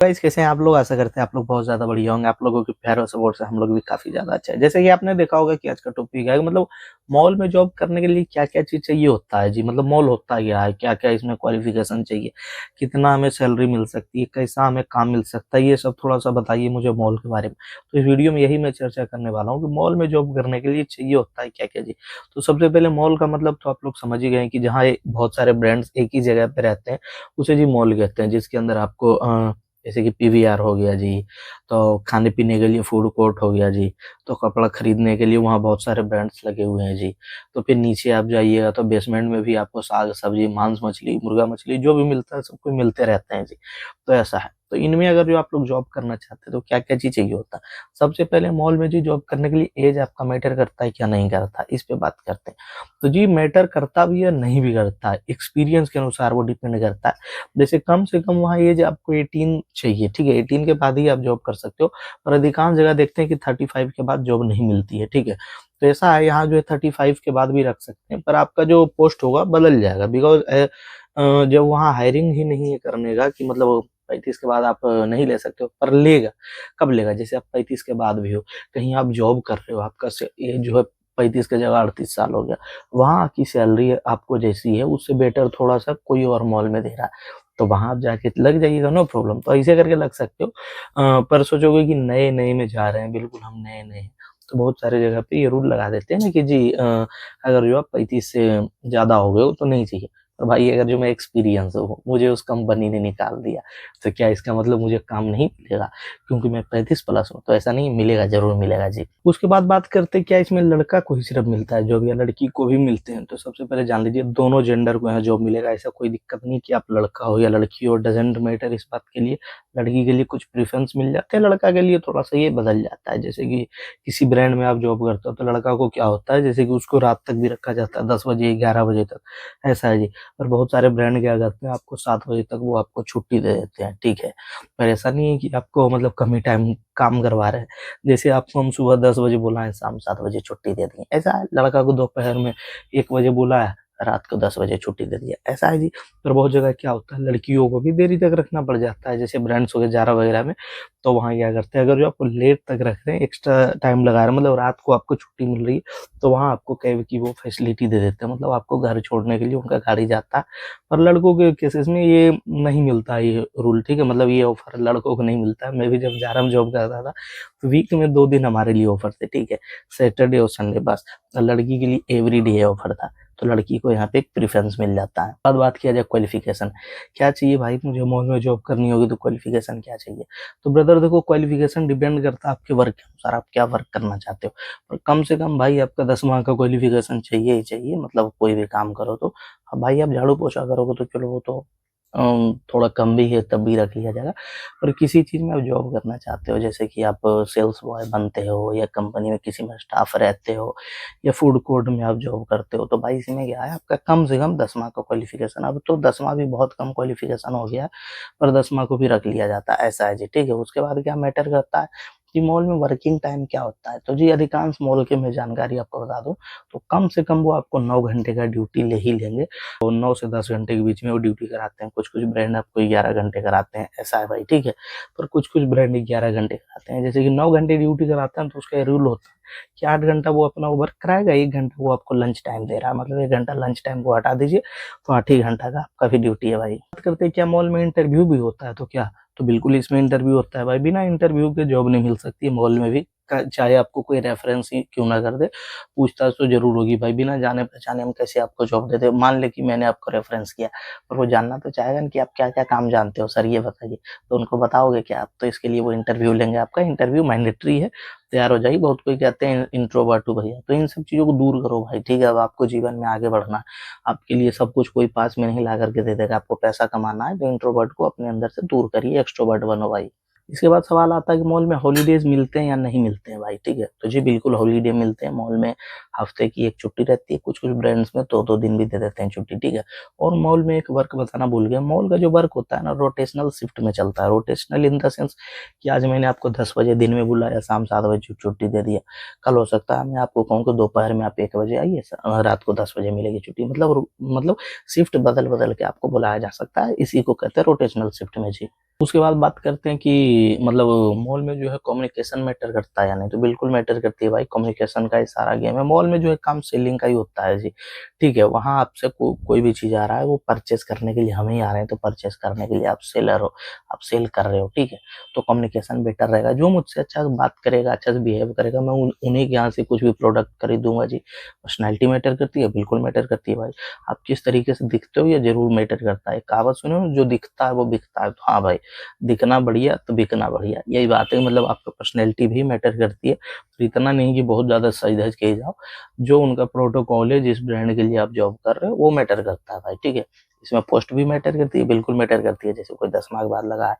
Guys कैसे हैं आप लोग। आशा करते हैं आप लोग बहुत ज़्यादा बढ़िया होंगे। आप लोगों के प्यार और सपोर्ट से हम लोग भी काफ़ी ज़्यादा अच्छा है। जैसे कि आपने देखा होगा कि आज का टॉपिक है मतलब मॉल में जॉब करने के लिए क्या-क्या चीज़ चाहिए होता है जी। मतलब मॉल होता क्या है? क्या-क्या इसमें क्वालिफ़िकेशन चाहिए? कितना हमें सैलरी मिल सकती है? कैसा हमें काम मिल सकता है? ये सब थोड़ा-सा बताइए मुझे मॉल के बारे में। तो इस वीडियो में यही मैं चर्चा करने वाला हूँ कि मॉल में जॉब करने के लिए चाहिए होता है क्या-क्या जी। तो सबसे पहले मॉल का मतलब तो आप लोग समझ ही गए हैं कि जहाँ बहुत सारे ब्रांड्स एक ही जगह पे रहते हैं, उसे जी मॉल कहते हैं। जिसके अंदर आपको जैसे कि पीवीआर हो गया जी, तो खाने-पीने के लिए फूड कोर्ट हो गया जी, तो कपड़ा खरीदने के लिए वहाँ बहुत सारे ब्रांड्स लगे हुए हैं जी। तो फिर नीचे आप जाइएगा तो बेसमेंट में भी आपको साग-सब्जी, मांस-मछली, मुर्गा-मछली जो भी मिलता है सब कुछ मिलते रहते हैं जी। तो ऐसा है। तो इनमें अगर जो आप लोग जॉब करना चाहते हैं तो क्या-क्या चीज़ चाहिए होता है? सबसे पहले मॉल में जी जॉब करने के लिए ऐज आपका मैटर करता है क्या नहीं करता? इस पे बात करते हैं। तो जी मैटर करता भी है, नहीं भी करता है। एक्सपीरियंस के अनुसार वो डिपेंड करता है। जैसे कम से कम वहाँ एज आपको 18 चाहिए, ठीक है? 18 के बाद ही आप जॉब कर सकते हो और अधिकांश जगह देखते हैं कि 35 के बाद जॉब नहीं मिलती है, ठीक है? तो ऐसा है यहाँ जो है 35 के बाद भी रख सकते हैं, पर आपका जो पोस्ट होगा बदल जाएगा बिकॉज़ जब वहाँ हायरिंग ही नहीं है करने का कि मतलब 35 के बाद आप नहीं ले सकते हो, पर लेगा। कब लेगा? जैसे आप 35 के बाद भी हो, कहीं आप जॉब कर रहे हो, आपका एज जो है 35 की जगह 38 साल हो गया। वहाँ की सैलरी आपको जैसी है उससे बेटर थोड़ा-सा कोई और मॉल में दे रहा है। तो वहाँ आप जाके लग जाइएगा, नो प्रॉब्लम। तो ऐसे करके लग सकते हो। पर सोचोगे कि नए-नए में जा रहे हैं, बिल्कुल हम नए-नए हैं, तो बहुत सारे जगह पे ये रूल लगा देते हैं ना कि जी अगर जो आप 35 से ज़्यादा हो गए हो तो नहीं चाहिए। और भाई अगर जो मैं एक्सपीरियंस हूँ, मुझे उस कंपनी ने निकाल दिया, तो क्या इसका मतलब मुझे काम नहीं मिलेगा? क्योंकि मैं 35 प्लस हूँ, तो ऐसा नहीं मिलेगा, ज़रूर मिलेगा जी। उसके बाद बात करते हैं क्या इसमें लड़का को ही सिर्फ मिलता है जॉब या लड़की को भी मिलते हैं? तो सबसे पहले जान लीजिए दोनों जेंडर को यहाँ जॉब मिलेगा। ऐसा कोई दिक्कत नहीं कि आप लड़का हो या लड़की हो, डज़न्ट मैटर इस बात के लिए। लड़की के लिए कुछ प्रेफ़रेंस मिल जाते हैं, लड़का के लिए थोड़ा-सा ये बदल जाता है। जैसे कि किसी ब्रांड में आप जॉब करते हो तो लड़का को क्या होता है जैसे कि उसको रात तक भी रखा जाता है 10 बजे, 11 बजे तक, ऐसा है जी। और बहुत सारे ब्रांड क्या करते हैं आपको 7 बजे तक वो आपको छुट्टी दे देते हैं, ठीक है। पर ऐसा नहीं है कि आपको मतलब कम ही टाइम काम करवा रहे हैं। जैसे आपको हम सुबह 10 बजे बुलाएँ, शाम 7 बजे छुट्टी दे दिए, ऐसा है। लड़का को दोपहर में 1 बजे बुलाया, रात को 10 बजे छुट्टी दे दिया, ऐसा है जी। पर बहुत जगह क्या होता है लड़कियों को भी देरी तक रखना पड़ जाता है, जैसे ब्रांड्स हो गए ज़ारा वगैरह में, तो वहाँ क्या करते हैं अगर जो आपको लेट तक रख रहे हैं, एक्स्ट्रा टाइम लगा रहे हैं मतलब रात को आपको छुट्टी मिल रही है, तो वहाँ आपको कैब की वो फैसिलिटी दे देते हैं, मतलब आपको घर छोड़ने के लिए उनका गाड़ी जाता है। पर लड़कों के केसेस में ये नहीं मिलता है ये रूल, ठीक है? मतलब ये ऑफ़र लड़कों को नहीं मिलता है। मैं भी जब ज़ारा में जॉब करता था, तो वीक में 2 दिन हमारे लिए ऑफ़र थे, ठीक है? सैटरडे और संडे बस। लड़की के लिए एवरीडे ऑफ़र था, तो लड़की को यहाँ पे एक प्रेफ़रेंस मिल जाता है। अब बात किया जाए क्वालिफ़िकेशन, क्या चाहिए भाई मुझे मॉल में जॉब करनी होगी तो क्वालिफ़िकेशन क्या चाहिए? तो ब्रदर देखो क्वालिफ़िकेशन डिपेंड करता है आपके वर्क के अनुसार, आप क्या वर्क करना चाहते हो। और कम से कम भाई आपका 10वां का क्वालिफ़िकेशन चाहिए ही चाहिए, मतलब कोई भी काम करो तो। अब भाई आप झाड़ू-पोछा करोगे तो चलो वो तो थोड़ा कम भी है तब भी रख लिया जाएगा। पर किसी चीज़ में आप जॉब करना चाहते हो जैसे कि आप सेल्स बॉय बनते हो या कंपनी में किसी में स्टाफ रहते हो या फूड कोर्ट में आप जॉब करते हो, तो भाई इसमें क्या है आपका कम से कम 10वां का क्वालिफ़िकेशन। अब तो 10वां भी बहुत कम क्वालिफ़िकेशन हो गया है, पर 10वां को भी रख लिया जाता है, ऐसा है जी, ठीक है। उसके बाद क्या मैटर करता है कि मॉल में वर्किंग टाइम क्या होता है? तो जी अधिकांश मॉल की मैं जानकारी आपको बता दूँ, तो कम से कम वो आपको 9 घंटे का ड्यूटी ले ही लेंगे। और 9 से 10 घंटे के बीच में वो ड्यूटी कराते हैं। कुछ-कुछ ब्रांड आपको 11 घंटे कराते हैं, ऐसा है भाई, ठीक है? पर कुछ-कुछ ब्रांड 11 घंटे कराते हैं। जैसे कि 9 घंटे ड्यूटी कराते हैं तो उसका ये रूल होता है कि 8 घंटा वो अपना वर्क कराएगा, 1 घंटा वो आपको लंच टाइम दे रहा है। मतलब 1 घंटा लंच टाइम को हटा दीजिए, तो 8 ही घंटा का आपका भी ड्यूटी है भाई। बात करते हैं क्या मॉल में इंटरव्यू भी होता है तो क्या? तो बिल्कुल इसमें इंटरव्यू होता है भाई, बिना इंटरव्यू के जॉब नहीं मिल सकती है मॉल में भी। चाहे आपको कोई रेफरेंस ही क्यों ना कर दे, पूछताछ तो ज़रूर होगी भाई, बिना जाने-पहचाने हम कैसे आपको जॉब दे दें। मान लें कि मैंने आपको रेफरेंस किया, पर वो जानना तो चाहेगा ना कि आप क्या-क्या काम जानते हो सर ये बताइए, तो उनको बताओगे क्या आप? तो इसके लिए वो इंटरव्यू लेंगे आपका, इंटरव्यू मैंडेटरी है, तैयार हो जाइए। बहुत कोई कहते हैं इंट्रोवर्ट हूँ भैया, तो इन सब चीज़ों को दूर करो भाई, ठीक है? अब आपको जीवन में आगे बढ़ना है, आपके लिए सब कुछ कोई पास में नहीं ला कर के दे देगा, आपको पैसा कमाना है, तो इंट्रोवर्ट को अपने अंदर से दूर करिए, एक्सट्रोवर्ट बनो भाई। इसके बाद सवाल आता है कि मॉल में हॉलिडेज़ मिलते हैं या नहीं मिलते हैं भाई, ठीक है? तो जी बिल्कुल हॉलिडे मिलते हैं मॉल में, हफ्ते की 1 छुट्टी रहती है, कुछ-कुछ ब्रांड्स में 2-2 दिन भी दे देते हैं छुट्टी, ठीक है? और मॉल में एक वर्क बताना भूल गया, मॉल का जो वर्क होता है ना रोटेशनल शिफ्ट में चलता है, रोटेशनल इन द सेंस कि आज मैंने आपको 10 बजे दिन में बुलाया, शाम 7 बजे छुट्टी दे दिया। कल हो सकता है मैं आपको कहूँ कि दोपहर में आप 1 बजे आइए, रात को 10 बजे मिलेगी छुट्टी, मतलब शिफ्ट बदल-बदल के आपको बुलाया जा सकता है, इसी को कहते हैं रोटेशनल शिफ्ट में जी। उसके बाद बात करते हैं कि मतलब मॉल में जो है कम्युनिकेशन मैटर करता है या नहीं, तो बिल्कुल मैटर करती है भाई। कम्युनिकेशन का ही सारा गेम है। मॉल में जो है काम सेलिंग का ही होता है जी, ठीक है। वहाँ आपसे कोई भी चीज़ आ रहा है, वो परचेस करने के लिए हम ही आ रहे हैं, तो परचेस करने के लिए आप सेलर हो, आप सेल कर रहे हो, ठीक है। तो कम्युनिकेशन बेटर रहेगा। जो मुझसे अच्छा बात करेगा, अच्छा से बिहेव करेगा, मैं उन्हीं के यहाँ से कुछ भी प्रोडक्ट खरीदूंगा जी। पर्सनैलिटी मैटर करती है, बिल्कुल मैटर करती है भाई। आप किस तरीके से दिखते हो ये जरूर मैटर करता है। कहावत सुने हो, जो दिखता है वो बिकता है। तो हाँ भाई, दिखना बढ़िया तो बिकना बढ़िया, यही बात है। मतलब आपका पर्सनैलिटी भी मैटर करती है। तो इतना नहीं कि बहुत ज़्यादा सज-धज के जाओ। जो उनका प्रोटोकॉल है, जिस ब्रांड के लिए आप जॉब कर रहे हो, वो मैटर करता है भाई, ठीक है। इसमें पोस्ट भी मैटर करती है, बिल्कुल मैटर करती है। जैसे कोई 10वां के बाद लगा है,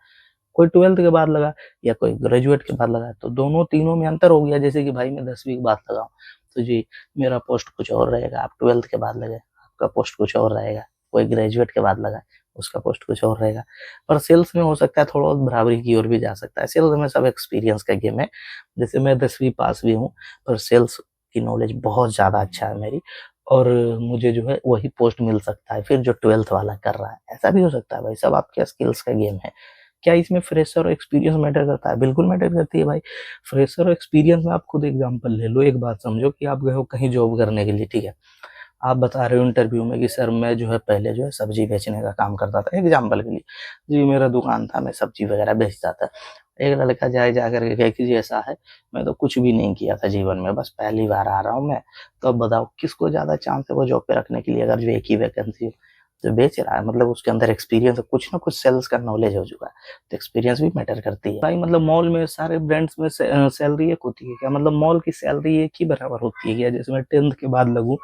कोई 12th के बाद लगा, या कोई ग्रेजुएट के बाद लगा, तो दोनों तीनों में अंतर हो गया। जैसे कि भाई मैं 10वीं के बाद लगाऊँ, तो जी मेरा पोस्ट कुछ और रहेगा। आप 12th के बाद लगे, आपका पोस्ट कुछ और रहेगा। कोई ग्रेजुएट के बाद लगा, उसका पोस्ट कुछ और रहेगा। पर सेल्स में हो सकता है थोड़ा बहुत बराबरी की ओर भी जा सकता है। सेल्स में सब एक्सपीरियंस का गेम है। जैसे मैं 10वीं पास भी हूँ, पर सेल्स की नॉलेज बहुत ज़्यादा अच्छा है मेरी, और मुझे जो है वही पोस्ट मिल सकता है फिर जो 12th वाला कर रहा है। ऐसा भी हो सकता है भाई, सब आपके स्किल्स का गेम है। क्या इसमें फ्रेशर और एक्सपीरियंस मैटर करता है? बिल्कुल मैटर करती है भाई। फ्रेशर और एक्सपीरियंस में आप खुद एग्जांपल ले लो। एक बात समझो कि आप गए हो कहीं जॉब करने के लिए, ठीक है। आप बता रहे हो इंटरव्यू में कि सर मैं जो है पहले जो है सब्जी बेचने का काम करता था, एग्जांपल के लिए। जी मेरा दुकान था, मैं सब्जी वगैरह बेचता था। एक लड़का जाए जा कर के कहे कि जी ऐसा है, मैं तो कुछ भी नहीं किया था जीवन में, बस पहली बार आ रहा हूँ मैं। तो अब बताओ किसको ज़्यादा चांस है वो जॉब पे रखने के लिए, अगर जो एक ही वैकेंसी हो। जो बेच रहा है मतलब उसके अंदर एक्सपीरियंस है, कुछ ना कुछ सेल्स का नॉलेज हो चुका है। तो एक्सपीरियंस भी मैटर करती है भाई। मतलब मॉल में सारे ब्रांड्स में सैलरी एक होती है क्या? मतलब मॉल की सैलरी एक ही बराबर होती है क्या? जैसे मैं 10th के बाद लगूँ,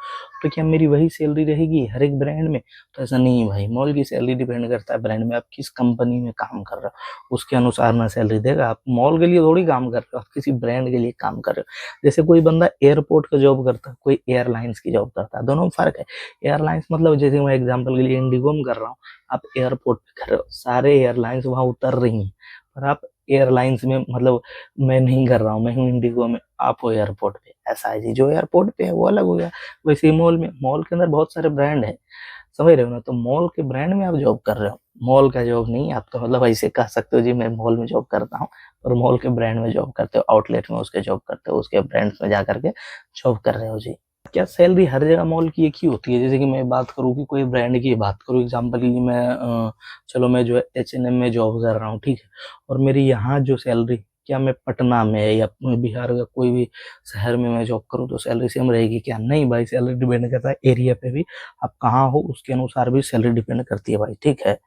तो क्या मेरी वही सैलरी रहेगी हर एक ब्रांड में? तो ऐसा नहीं है भाई। मॉल की सैलरी डिपेंड करता है ब्रांड में, आप किस कंपनी में काम कर रहे हो उसके अनुसार ना सैलरी देगा। आप मॉल के लिए थोड़ी काम कर रहे हो, आप किसी ब्रांड के लिए काम कर रहे हो। जैसे कोई बंदा एयरपोर्ट का जॉब करता है, कोई एयरलाइंस की जॉब करता है, दोनों में फर्क है। एयरलाइंस मतलब जैसे मैं एग्जाम्पल के लिए इंडिगो में कर रहा हूँ, आप एयरपोर्ट पे कर रहे हो, सारे एयरलाइंस वहां उतर रही हैं, पर आप एयरलाइंस में मतलब मैं नहीं कर रहा हूँ, मैं हूँ इंडिगो में, आप हो एयरपोर्ट पे। ऐसा है जी, जो एयरपोर्ट पे है वो अलग हो गया। वैसे ही मॉल में, मॉल के अंदर बहुत सारे ब्रांड है, समझ रहे हो ना। तो मॉल के ब्रांड में आप जॉब कर रहे हो, मॉल का जॉब नहीं। आप तो मतलब ऐसे कह सकते हो जी मैं मॉल में जॉब करता हूँ, और मॉल के ब्रांड में जॉब करते हो, आउटलेट में उसके जॉब करते हो, उसके ब्रांड्स में जा करके जॉब कर रहे हो जी। क्या सैलरी हर जगह मॉल की एक ही होती है? जैसे कि मैं बात करूँ कि कोई ब्रांड की बात करूँ, एग्जांपल के लिए मैं चलो मैं जो है H&M में जॉब कर रहा हूँ, ठीक है। और मेरी यहाँ जो सैलरी, क्या मैं पटना में या बिहार का कोई भी शहर में मैं जॉब करूँ तो सैलरी सेम रहेगी क्या? नहीं भाई, सैलरी डिपेंड करता है एरिया पे भी। आप कहाँ हो उसके अनुसार भी सैलरी डिपेंड करती है भाई, ठीक है।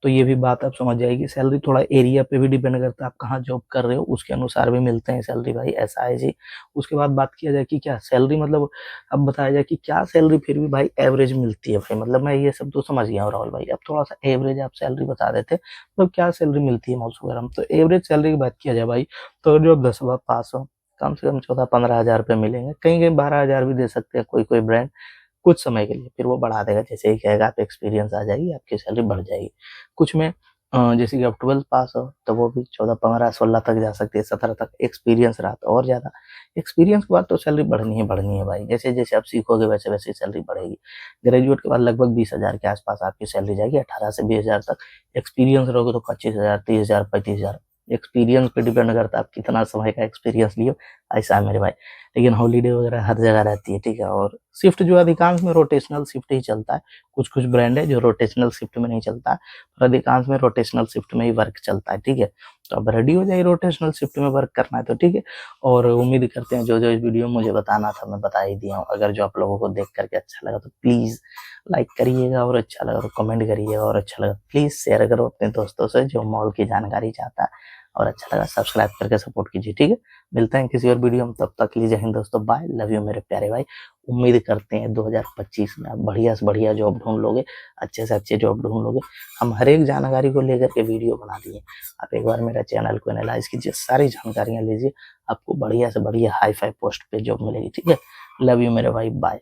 तो ये भी बात आप समझ जाइए कि सैलरी थोड़ा एरिया पे भी डिपेंड करता है, आप कहाँ जॉब कर रहे हो उसके अनुसार भी मिलते हैं सैलरी भाई, ऐसा है जी। उसके बाद बात किया जाए कि क्या सैलरी मतलब, अब बताया जाए कि क्या सैलरी फिर भी भाई एवरेज मिलती है भाई। मतलब मैं ये सब तो समझ गया हूँ राहुल भाई, अब थोड़ा सा एवरेज आप सैलरी बता देते तो क्या सैलरी मिलती है मॉल्स वगैरह में। तो एवरेज सैलरी की बात किया जाए भाई, तो जो 10वां पास हो, कम से कम 14-15 हज़ार रुपये मिलेंगे, कहीं कहीं 12 हज़ार भी दे सकते हैं कोई कोई ब्रांड, कुछ समय के लिए। फिर वो बढ़ा देगा, जैसे ही कहेगा आप एक्सपीरियंस आ जाएगी, आपकी सैलरी बढ़ जाएगी। कुछ में जैसे कि आप 12th पास हो तो वो भी 14, 15, 16 तक जा सकती है, 17 तक। एक्सपीरियंस रहा तो और ज़्यादा। एक्सपीरियंस के बाद तो सैलरी बढ़नी है भाई। जैसे-जैसे आप सीखोगे वैसे-वैसे सैलरी बढ़ेगी। ग्रेजुएट के बाद लगभग 20,000 के आस-पास आपकी सैलरी जाएगी, 18 से 20,000 तक। एक्सपीरियंस रहोगे तो 25,000, 30,000, 35,000। एक्सपीरियंस पे डिपेंड करता है आप कितना समय का एक्सपीरियंस लिए हो, ऐसा है मेरे भाई। लेकिन हॉलिडे वगैरह हर जगह रहती है, ठीक है। और शिफ्ट जो अधिकांश में रोटेशनल शिफ्ट ही चलता है। कुछ-कुछ ब्रांड है जो रोटेशनल शिफ्ट में नहीं चलता है, पर अधिकांश में रोटेशनल शिफ्ट में ही वर्क चलता है, ठीक है। तो अब रेडी हो जाइए, रोटेशनल शिफ्ट में वर्क करना है तो ठीक है। और उम्मीद करते हैं जो-जो इस वीडियो में मुझे बताना था मैं बता ही दिया हूँ। अगर जो आप लोगों को देख कर के अच्छा लगा तो प्लीज़ लाइक करिएगा, और अच्छा लगा तो कमेंट करिएगा, और अच्छा लगा प्लीज़ शेयर करो अपने दोस्तों से जो मॉल की जानकारी चाहता है, और अच्छा लगा सब्सक्राइब करके सपोर्ट कीजिए, ठीक है। मिलते हैं किसी और वीडियो में, तब तक के लिए जय हिंद दोस्तों, बाय, लव यू मेरे प्यारे भाई। उम्मीद करते हैं 2025 में आप बढ़िया से बढ़िया जॉब ढूँढ लोगे, अच्छे से अच्छे जॉब ढूँढ लोगे। हम हर एक जानकारी को लेकर के वीडियो बना दिए। आप एक बार मेरा चैनल को एनालाइज़ कीजिए, सारी जानकारियाँ लीजिए, आपको बढ़िया से बढ़िया हाई-फाई पोस्ट पे जॉब मिलेगी, ठीक है। लव यू मेरे भाई, बाय।